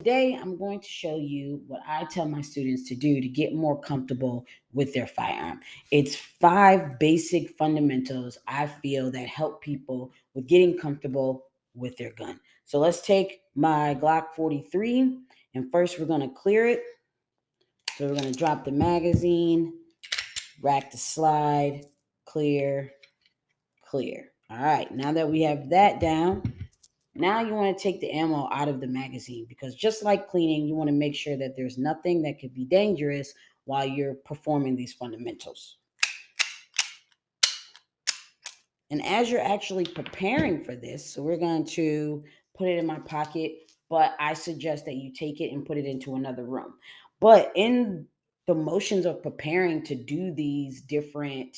Today, I'm going to show you what I tell my students to do to get more comfortable with their firearm. It's 5 basic fundamentals I feel that help people with getting comfortable with their gun. So let's take my Glock 43, and first we're going to clear it. So we're going to drop the magazine, rack the slide, clear, clear. All right, now that we have that down, now you want to take the ammo out of the magazine because just like cleaning, you want to make sure that there's nothing that could be dangerous while you're performing these fundamentals. And as you're actually preparing for this, so we're going to put it in my pocket, but I suggest that you take it and put it into another room. But in the motions of preparing to do these different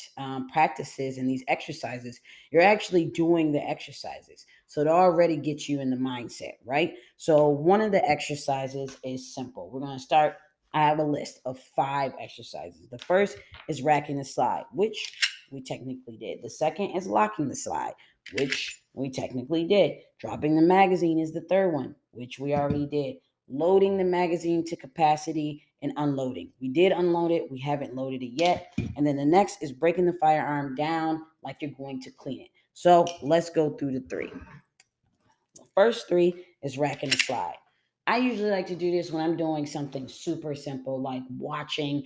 practices and these exercises, you're actually doing the exercises. So it already gets you in the mindset, right? So one of the exercises is simple. We're going to start. I have a list of 5 exercises. The first is racking the slide, which we technically did. The second is locking the slide, which we technically did. Dropping the magazine is the third one, which we already did. Loading the magazine to capacity and unloading. We did unload it. We haven't loaded it yet. And then the next is breaking the firearm down like you're going to clean it. So let's go through the 3. The first 3 is racking the slide. I usually like to do this when I'm doing something super simple like watching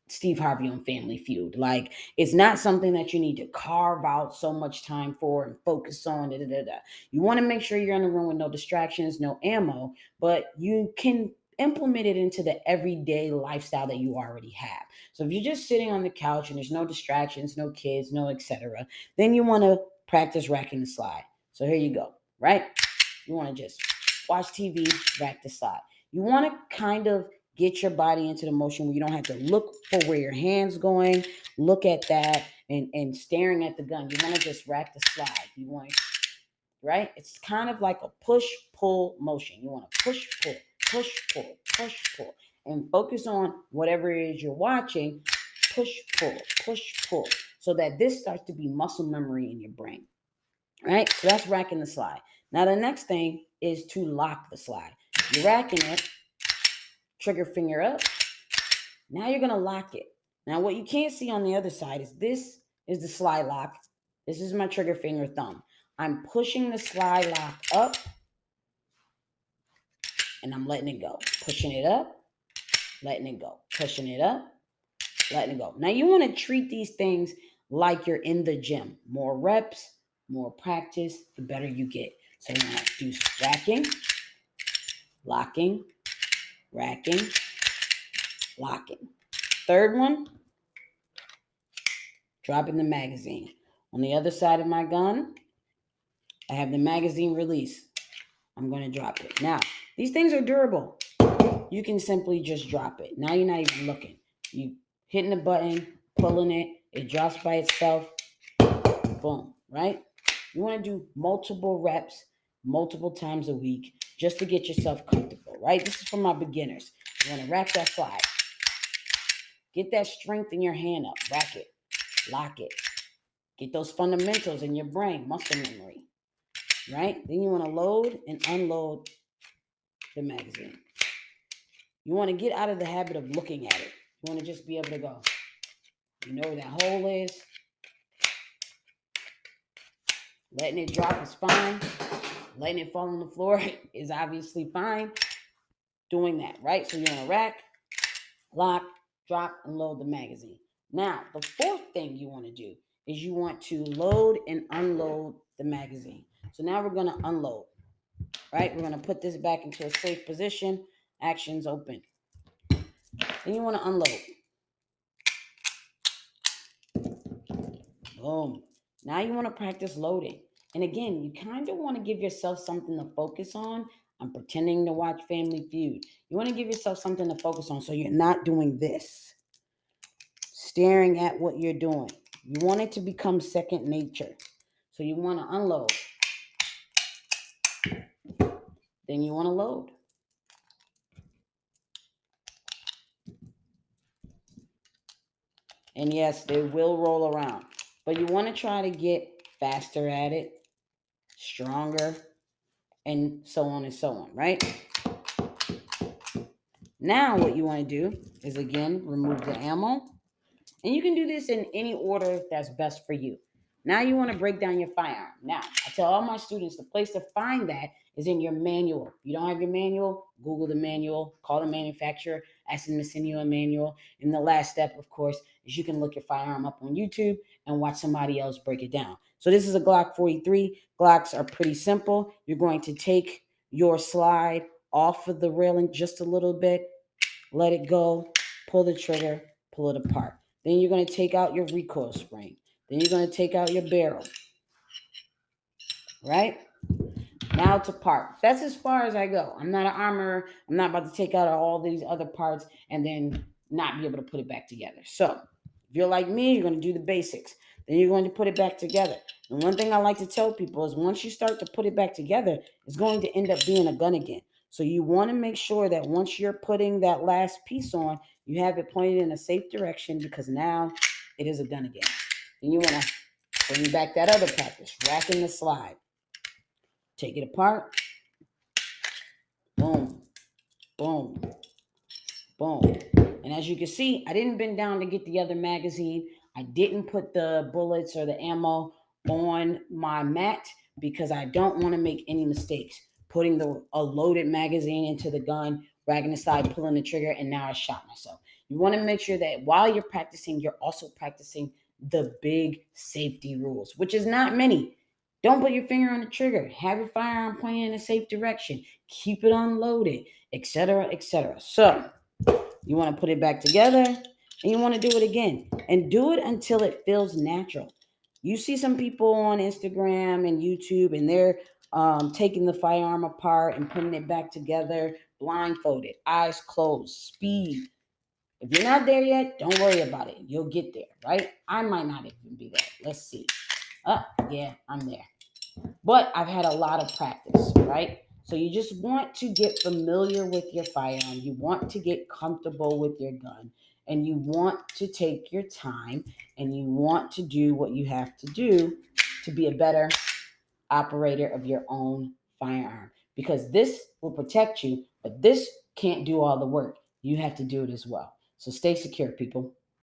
Steve Harvey on Family Feud. Like, it's not something that you need to carve out so much time for and focus on. Da, da, da, da. You want to make sure you're in a room with no distractions, no ammo, but you can implement it into the everyday lifestyle that you already have. So if you're just sitting on the couch and there's no distractions, no kids, no etc., then you want to practice racking the slide. So here you go, right? You want to just watch TV, rack the slide. You want to kind of get your body into the motion where you don't have to look for where your hand's going, look at that, and staring at the gun. You want to just rack the slide. You want, right? It's kind of like a push-pull motion. You want to push-pull, push-pull, push-pull, and focus on whatever it is you're watching, push-pull, push-pull, so that this starts to be muscle memory in your brain, right? So that's racking the slide. Now, the next thing is to lock the slide. You're racking it, trigger finger up. Now you're going to lock it. Now, what you can't see on the other side is this is the slide lock. This is my trigger finger thumb. I'm pushing the slide lock up and I'm letting it go. Pushing it up, letting it go. Pushing it up, letting it go. Now, you want to treat these things like you're in the gym. More reps, more practice, the better you get. So you want to do racking, locking, racking, locking. Third one, dropping the magazine. On the other side of my gun, I have the magazine release. I'm going to drop it. Now, these things are durable. You can simply just drop it. Now you're not even looking. You hitting the button, pulling it, it drops by itself. Boom, right? You want to do multiple reps, multiple times a week, just to get yourself comfortable, right? This is for my beginners. You want to rack that slide. Get that strength in your hand up. Rack it. Lock it. Get those fundamentals in your brain, muscle memory, right? Then you want to load and unload the magazine. You want to get out of the habit of looking at it. You want to just be able to go. You know where that hole is. Letting it drop is fine. Letting it fall on the floor is obviously fine. Doing that, right? So you want to rack, lock, drop, and load the magazine. Now, the fourth thing you want to do is you want to load and unload the magazine. So now we're going to unload, right? We're going to put this back into a safe position. Actions open. Then you want to unload. Boom. Now you want to practice loading. And again, you kind of want to give yourself something to focus on. I'm pretending to watch Family Feud. You want to give yourself something to focus on so you're not doing this, staring at what you're doing. You want it to become second nature. So you want to unload. Then you want to load. And yes, they will roll around. But you want to try to get faster at it, stronger, and so on and so on, right? Now what you want to do is again remove the ammo. And you can do this in any order that's best for you. Now you want to break down your firearm. Now, I tell all my students the place to find that is in your manual. If you don't have your manual, Google the manual, call the manufacturer, ask them to send you a manual. And the last step, of course, is you can look your firearm up on YouTube and watch somebody else break it down. So this is a Glock 43. Glocks are pretty simple. You're going to take your slide off of the railing just a little bit, let it go, pull the trigger, pull it apart. Then you're going to take out your recoil spring. Then you're going to take out your barrel, right? Now to parts. That's as far as I go. I'm not an armorer. I'm not about to take out all these other parts and then not be able to put it back together. So if you're like me, you're going to do the basics. Then you're going to put it back together. And one thing I like to tell people is once you start to put it back together, it's going to end up being a gun again. So you want to make sure that once you're putting that last piece on, you have it pointed in a safe direction because now it is a gun again. Then you want to bring back that other practice, racking the slide. Take it apart. Boom, boom, boom. And as you can see, I didn't bend down to get the other magazine. I didn't put the bullets or the ammo on my mat because I don't want to make any mistakes. Putting a loaded magazine into the gun, ragging the side, pulling the trigger, and now I shot myself. You want to make sure that while you're practicing, you're also practicing the big safety rules, which is not many. Don't put your finger on the trigger. Have your firearm pointed in a safe direction. Keep it unloaded, etc., etc. So you want to put it back together and you want to do it again and do it until it feels natural. You see some people on Instagram and YouTube and they're taking the firearm apart and putting it back together blindfolded, eyes closed, speed. If you're not there yet, don't worry about it. You'll get there, right? I might not even be there. Let's see. Yeah, I'm there. But I've had a lot of practice, right? So you just want to get familiar with your firearm. You want to get comfortable with your gun. And you want to take your time and you want to do what you have to do to be a better operator of your own firearm. Because this will protect you, but this can't do all the work. You have to do it as well. So stay secure, people.